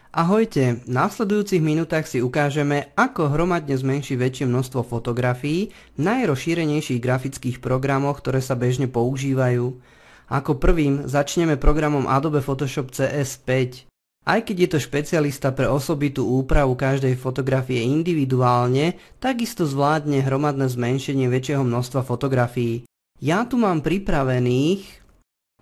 Ahojte, v nasledujúcich minútach si ukážeme, ako hromadne zmenšiť väčšie množstvo fotografií v najrozšírenejších grafických programoch, ktoré sa bežne používajú. Ako prvým začneme programom Adobe Photoshop CS5. Aj keď je to špecialista pre osobitú úpravu každej fotografie individuálne, takisto zvládne hromadné zmenšenie väčšieho množstva fotografií. Ja tu mám pripravených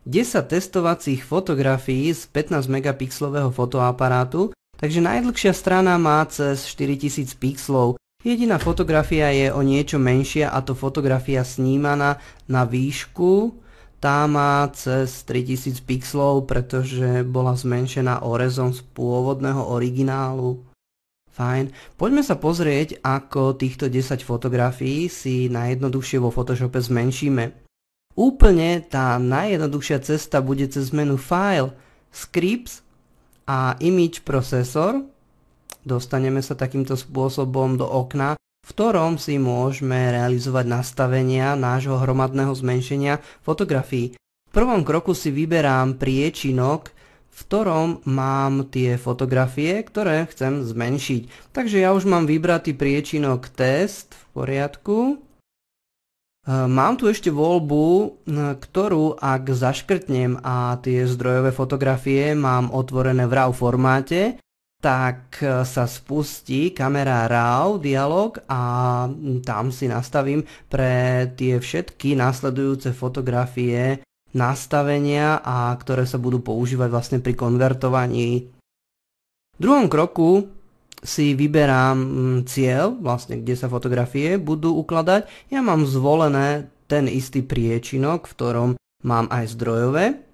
10 testovacích fotografií z 15 megapixlového fotoaparátu, takže najdlhšia strana má cez 4000 pixlov. Jediná fotografia je o niečo menšia, a to fotografia snímaná na výšku. Tá má cez 3000 pixlov, pretože bola zmenšená orezom z pôvodného originálu. Fajn. Poďme sa pozrieť, ako týchto 10 fotografií si najjednoduchšie vo Photoshope zmenšíme. Úplne tá najjednoduchšia cesta bude cez menu File, Scripts a Image Processor. Dostaneme sa takýmto spôsobom do okna, v ktorom si môžeme realizovať nastavenia nášho hromadného zmenšenia fotografií. V prvom kroku si vyberám priečinok, v ktorom mám tie fotografie, ktoré chcem zmenšiť. Takže ja už mám vybratý priečinok Test, v poriadku. Mám tu ešte voľbu, ktorú ak zaškrtnem a tie zdrojové fotografie mám otvorené v RAW formáte, tak sa spustí kamera RAW dialog a tam si nastavím pre tie všetky nasledujúce fotografie nastavenia, a ktoré sa budú používať vlastne pri konvertovaní. V druhom kroku si vyberám cieľ, vlastne kde sa fotografie budú ukladať. Ja mám zvolené ten istý priečinok, v ktorom mám aj zdrojové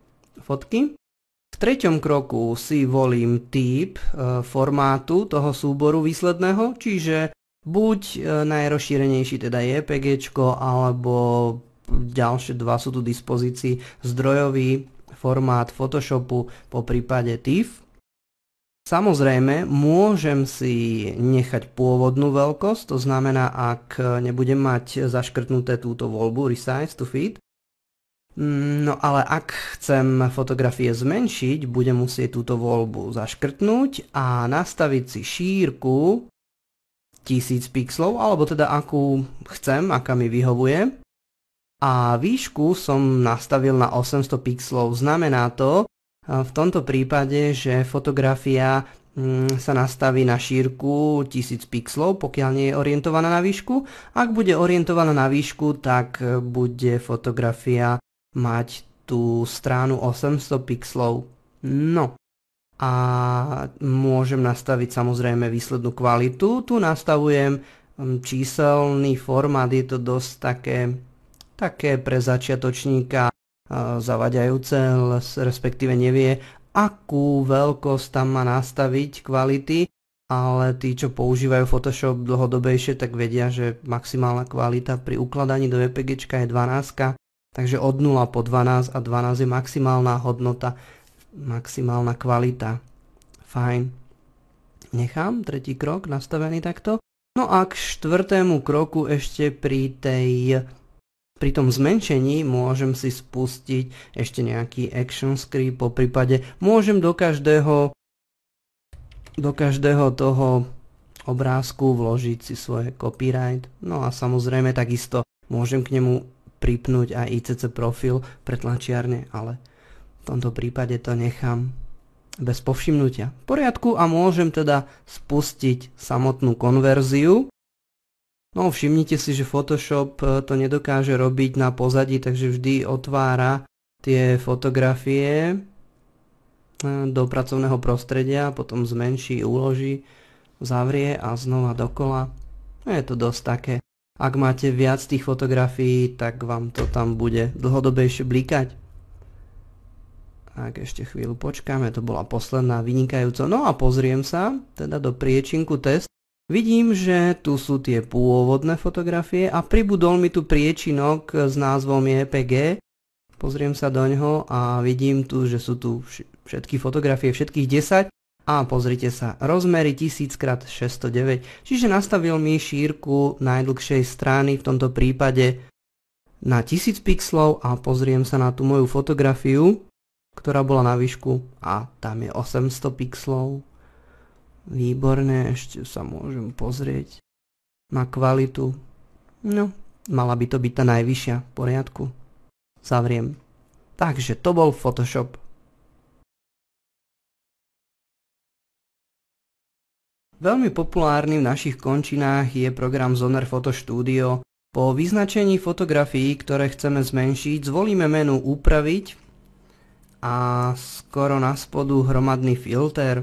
fotky. V treťom kroku si volím typ formátu toho súboru výsledného, čiže buď najrozšírenejší teda JPG, alebo ďalšie dva sú tu dispozícii, zdrojový formát Photoshopu, po prípade TIFF. Samozrejme, môžem si nechať pôvodnú veľkosť, to znamená, ak nebudem mať zaškrtnuté túto voľbu Resize to Fit. No ale ak chcem fotografie zmenšiť, budem musieť túto voľbu zaškrtnúť a nastaviť si šírku 1000 pixlov, alebo teda akú chcem, aká mi vyhovuje. A výšku som nastavil na 800 pixlov, znamená to, v tomto prípade, že fotografia sa nastaví na šírku 1000 pixlov, pokiaľ nie je orientovaná na výšku. Ak bude orientovaná na výšku, tak bude fotografia mať tú stranu 800 pixlov. No a môžem nastaviť samozrejme výslednú kvalitu. Tu nastavujem číselný formát, je to dosť také pre začiatočníka zavaďajúce, respektíve nevie, akú veľkosť tam má nastaviť kvality, ale tí, čo používajú Photoshop dlhodobejšie, tak vedia, že maximálna kvalita pri ukladaní do JPG je 12, takže od 0 po 12 a 12 je maximálna hodnota, maximálna kvalita. Fajn. Nechám tretí krok nastavený takto. No a k štvrtému kroku ešte pri tom zmenšení môžem si spustiť ešte nejaký action script, po prípade môžem do každého toho obrázku vložiť si svoje copyright. No a samozrejme takisto môžem k nemu pripnúť aj ICC profil pre tlačiarne, ale v tomto prípade to nechám bez povšimnutia. V poriadku, a môžem teda spustiť samotnú konverziu. No všimnite si, že Photoshop to nedokáže robiť na pozadí, takže vždy otvára tie fotografie do pracovného prostredia, potom zmenší, uloží, zavrie a znova dokola. Je to dosť také. Ak máte viac tých fotografií, tak vám to tam bude dlhodobejšie blikať. Tak ešte chvíľu počkáme, to bola posledná vynikajúco. No a pozriem sa teda do priečinku test. Vidím, že tu sú tie pôvodné fotografie a pribudol mi tu priečinok s názvom JPG. Pozriem sa do ňoho a vidím tu, že sú tu všetky fotografie, všetkých 10. A pozrite sa, rozmery 1000x609. Čiže nastavil mi šírku najdlhšej strany, v tomto prípade na 1000 pixlov, a pozriem sa na tú moju fotografiu, ktorá bola na výšku, a tam je 800 pixlov. Výborne, ešte sa môžem pozrieť na kvalitu. No, mala by to byť tá najvyššia, v poriadku. Zavriem. Takže to bol Photoshop. Veľmi populárny v našich končinách je program Zoner Photo Studio. Po vyznačení fotografií, ktoré chceme zmenšiť, zvolíme menu Upraviť a skoro na spodu hromadný filter.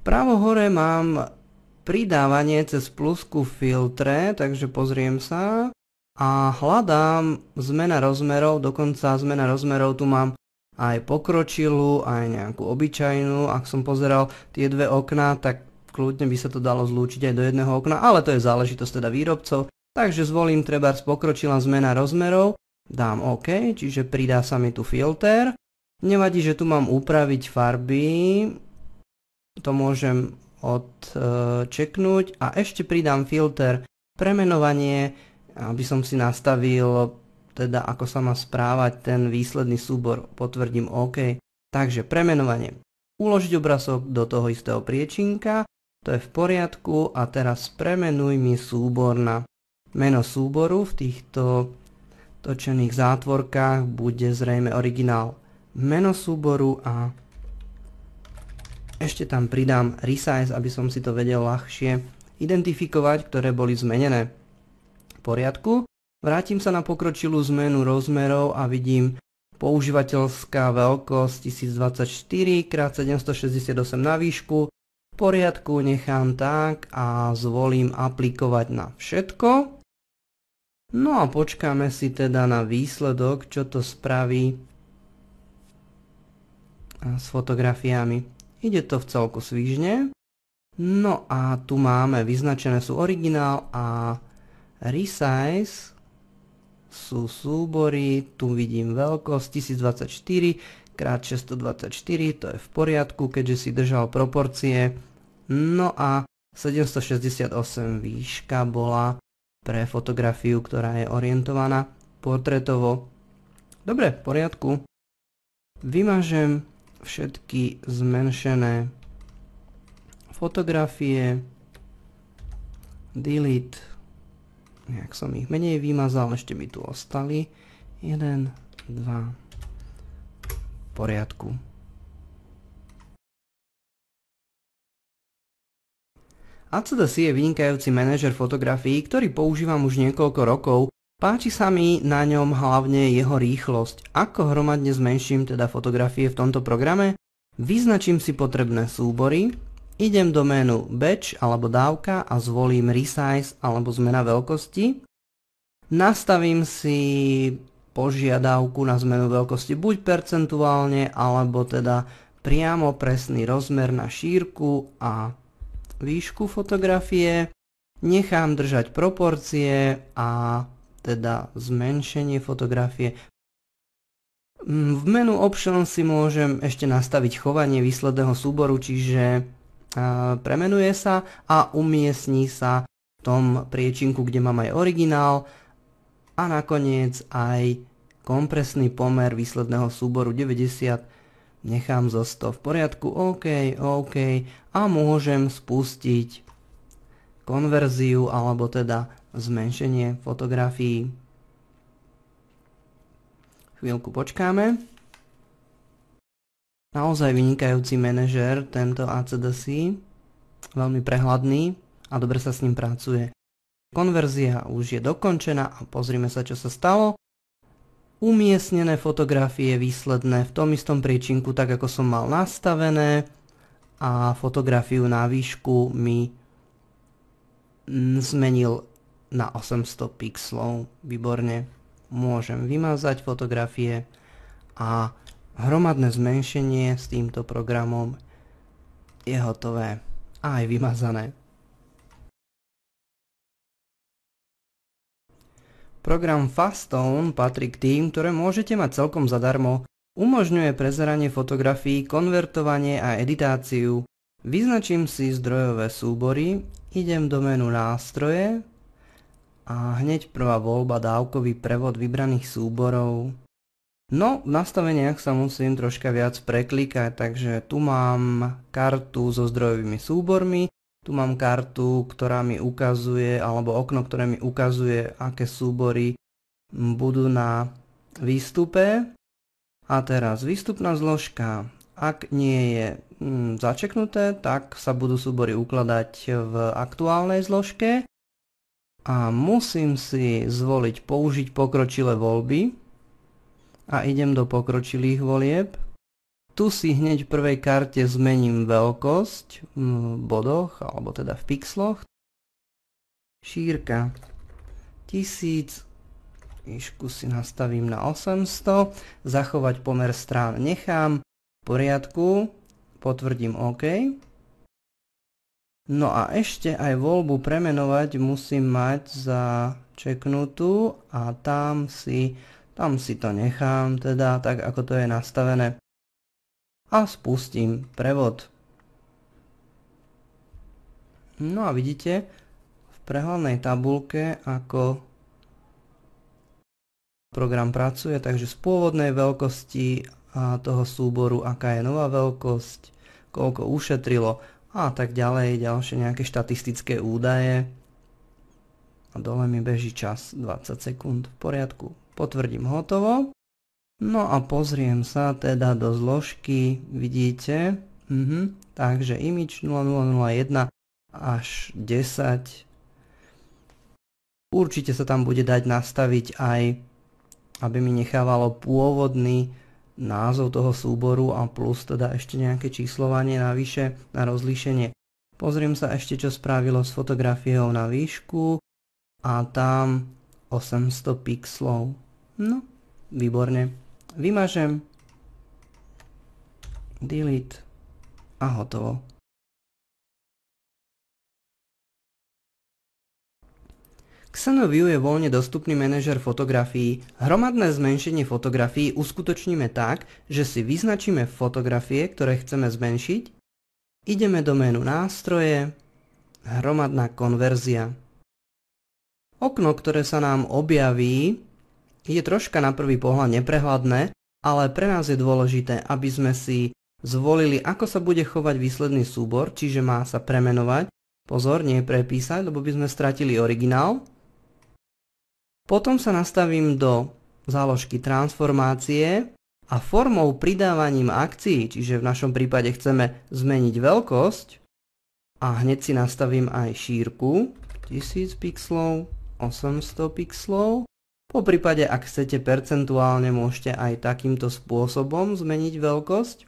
Pravo hore mám pridávanie cez plusku filtre, takže pozriem sa a hľadám zmena rozmerov, dokonca zmena rozmerov tu mám aj pokročilú, aj nejakú obyčajnú. Ak som pozeral tie dve okná, tak kľudne by sa to dalo zlúčiť aj do jedného okna, ale to je záležitosť teda výrobcov. Takže zvolím trebárs pokročilá zmena rozmerov, dám OK, čiže pridá sa mi tu filter. Nevadí, že tu mám upraviť farby, to môžem odčeknúť a ešte pridám filter premenovanie, aby som si nastavil teda ako sa má správať ten výsledný súbor, potvrdím OK. Takže premenovanie. Uložiť obrazok do toho istého priečinka, to je v poriadku a teraz premenuj mi súbor na meno súboru. V týchto točených zátvorkách bude zrejme originál meno súboru a ešte tam pridám resize, aby som si to vedel ľahšie identifikovať, ktoré boli zmenené. V poriadku. Vrátim sa na pokročilú zmenu rozmerov a vidím používateľská veľkosť 1024x768 na výšku. V poriadku, nechám tak a zvolím aplikovať na všetko. No a počkáme si teda na výsledok, čo to spraví s fotografiami. Ide to v celku svižne. No a tu máme vyznačené sú originál a resize. Sú súbory, tu vidím veľkosť 1024x624, to je v poriadku, keďže si držal proporcie. No a 768 výška bola pre fotografiu, ktorá je orientovaná portrétovo. Dobre, v poriadku. Vymažem všetky zmenšené fotografie, delete. Nejak som ich menej vymazal, ešte mi tu ostali. 1, 2, v poriadku. ACDC je vynikajúci manažer fotografií, ktorý používam už niekoľko rokov. Páči sa mi na ňom hlavne jeho rýchlosť. Ako hromadne zmenším teda fotografie v tomto programe? Vyznačím si potrebné súbory. Idem do menu Batch alebo dávka a zvolím Resize alebo zmena veľkosti. Nastavím si požiadavku na zmenu veľkosti buď percentuálne alebo teda priamo presný rozmer na šírku a výšku fotografie. Nechám držať proporcie a teda zmenšenie fotografie. V menu Option si môžem ešte nastaviť chovanie výsledného súboru, čiže premenuje sa a umiestní sa v tom priečinku, kde mám aj originál a nakoniec aj kompresný pomer výsledného súboru 90 nechám zo 100 v poriadku, OK, OK a môžem spustiť konverziu alebo teda zmenšenie fotografií. Chvíľku počkáme. Naozaj vynikajúci manažér tento ACDC, veľmi prehľadný a dobre sa s ním pracuje. Konverzia už je dokončená a pozrime sa, čo sa stalo. Umiestnené fotografie výsledné v tom istom priečinku, tak ako som mal nastavené a fotografiu na výšku mi zmenil na 800 pixelov. Výborne. Môžem vymazať fotografie a hromadné zmenšenie s týmto programom je hotové a aj vymazané. Program Fastone patrí k tým, ktoré môžete mať celkom zadarmo. Umožňuje prezeranie fotografií, konvertovanie a editáciu. Vyznačím si zdrojové súbory, idem do menu Nástroje a hneď prvá voľba dávkový prevod vybraných súborov. No, v nastaveniach sa musím troška viac preklikať, takže tu mám kartu so zdrojovými súbormi, tu mám kartu, ktorá mi ukazuje, alebo okno, ktoré mi ukazuje, aké súbory budú na výstupe. A teraz výstupná zložka. Ak nie je začeknuté, tak sa budú súbory ukladať v aktuálnej zložke. A musím si zvoliť použiť pokročilé voľby. A idem do pokročilých volieb. Tu si hneď v prvej karte zmením veľkosť v bodoch, alebo teda v pixloch. Šírka 1000, výšku si nastavím na 800, zachovať pomer strán nechám, v poriadku, potvrdím OK. No a ešte aj voľbu premenovať musím mať začeknutú a tam si to nechám, teda tak ako to je nastavené. A spustím prevod. No a vidíte v prehľadnej tabuľke, ako program pracuje, takže z pôvodnej veľkosti a toho súboru, aká je nová veľkosť, koľko ušetrilo a tak ďalej, ďalšie nejaké štatistické údaje. A dole mi beží čas 20 sekúnd, v poriadku. Potvrdím hotovo. No a pozriem sa teda do zložky, vidíte, takže image 0001 až 10. Určite sa tam bude dať nastaviť aj, aby mi nechávalo pôvodný názov toho súboru a plus teda ešte nejaké číslovanie navyše na rozlíšenie. Pozriem sa ešte, čo spravilo s fotografiou na výšku a tam 800 pixlov. No, výborne. Vymažem, delete a hotovo. Xenoview je voľne dostupný manažer fotografií. Hromadné zmenšenie fotografií uskutočníme tak, že si vyznačíme fotografie, ktoré chceme zmenšiť, ideme do menu Nástroje, Hromadná konverzia. Okno, ktoré sa nám objaví, je troška na prvý pohľad neprehľadné, ale pre nás je dôležité, aby sme si zvolili, ako sa bude chovať výsledný súbor, čiže má sa premenovať. Pozor, nie prepísať, lebo by sme stratili originál. Potom sa nastavím do záložky transformácie a formou pridávaním akcií, čiže v našom prípade chceme zmeniť veľkosť a hneď si nastavím aj šírku 1000 pixlov, 800 pixlov. Po prípade, ak chcete percentuálne, môžete aj takýmto spôsobom zmeniť veľkosť,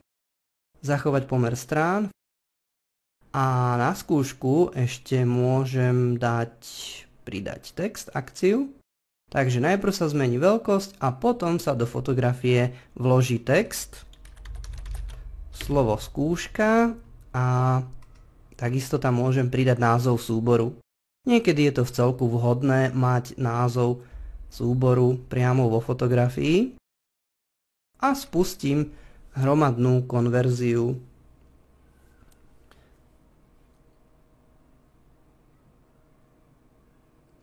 zachovať pomer strán a na skúšku ešte môžem pridať text, akciu. Takže najprv sa zmení veľkosť a potom sa do fotografie vloží text, slovo skúška a takisto tam môžem pridať názov súboru. Niekedy je to v celku vhodné mať názov súboru priamo vo fotografii a spustím hromadnú konverziu.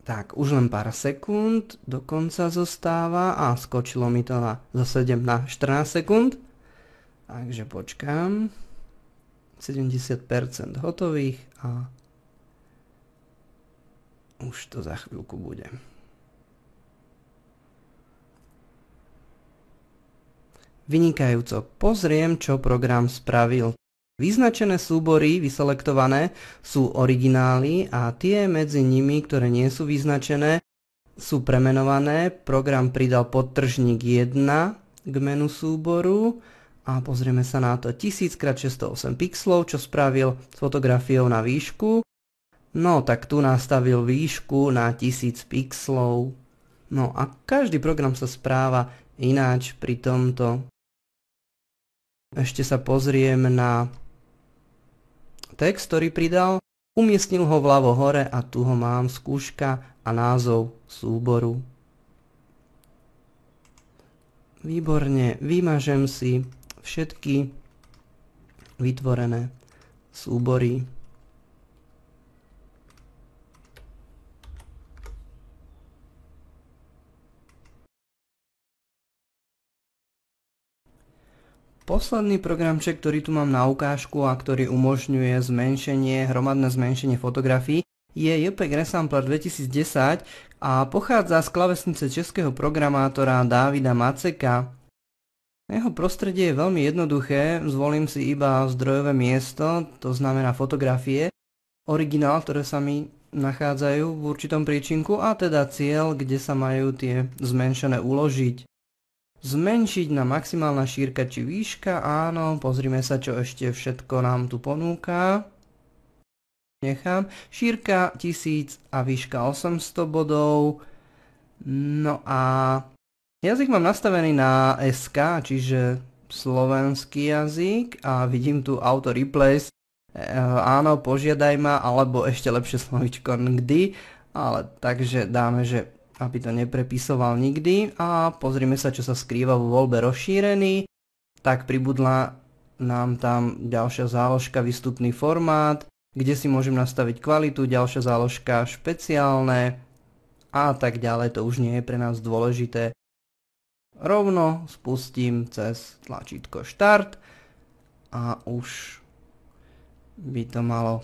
Tak, už len pár sekúnd do konca zostáva a skočilo mi to zo 7 na 14 sekúnd. Takže počkám. 70% hotových a už to za chvíľku bude. Vynikajúco, pozriem, čo program spravil. Vyznačené súbory, vyselektované, sú originály a tie medzi nimi, ktoré nie sú vyznačené, sú premenované. Program pridal podtržník 1 k menu súboru a pozrieme sa na to 1000x608 pixlov, čo spravil s fotografiou na výšku. No, tak tu nastavil výšku na 1000 pixlov. No a každý program sa správa ináč pri tomto. Ešte sa pozriem na text, ktorý pridal. Umiestnil ho vľavo hore a tu ho mám, skúška a názov súboru. Výborne, vymažem si všetky vytvorené súbory. Posledný programček, ktorý tu mám na ukážku a ktorý umožňuje hromadné zmenšenie fotografií, je JPEG Resampler 2010 a pochádza z klávesnice českého programátora Dávida Maceka. Jeho prostredie je veľmi jednoduché, zvolím si iba zdrojové miesto, to znamená fotografie, originál, ktoré sa mi nachádzajú v určitom príčinku a teda cieľ, kde sa majú tie zmenšené uložiť. Zmenšiť na maximálna šírka či výška, áno, pozrime sa, čo ešte všetko nám tu ponúka. Nechám. Šírka 1000 a výška 800 bodov. No a jazyk mám nastavený na SK, čiže slovenský jazyk a vidím tu auto replace. Áno, požiadaj ma, alebo ešte lepšie slovíčko kdy, ale takže dáme, že aby to neprepisoval nikdy a pozrime sa, čo sa skrýva vo voľbe rozšírený. Tak pribudla nám tam ďalšia záložka výstupný formát, kde si môžem nastaviť kvalitu, ďalšia záložka špeciálne a tak ďalej, to už nie je pre nás dôležité. Rovno spustím cez tlačítko Štart a už by to malo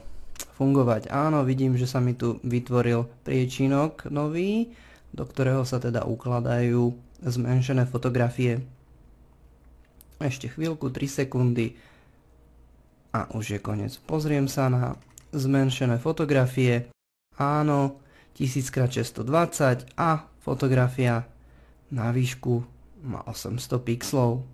fungovať. Áno, vidím, že sa mi tu vytvoril priečinok nový, do ktorého sa teda ukladajú zmenšené fotografie. Ešte chvíľku, 3 sekundy a už je koniec. Pozriem sa na zmenšené fotografie. Áno, 1000x620 a fotografia na výšku má 800 pixelov.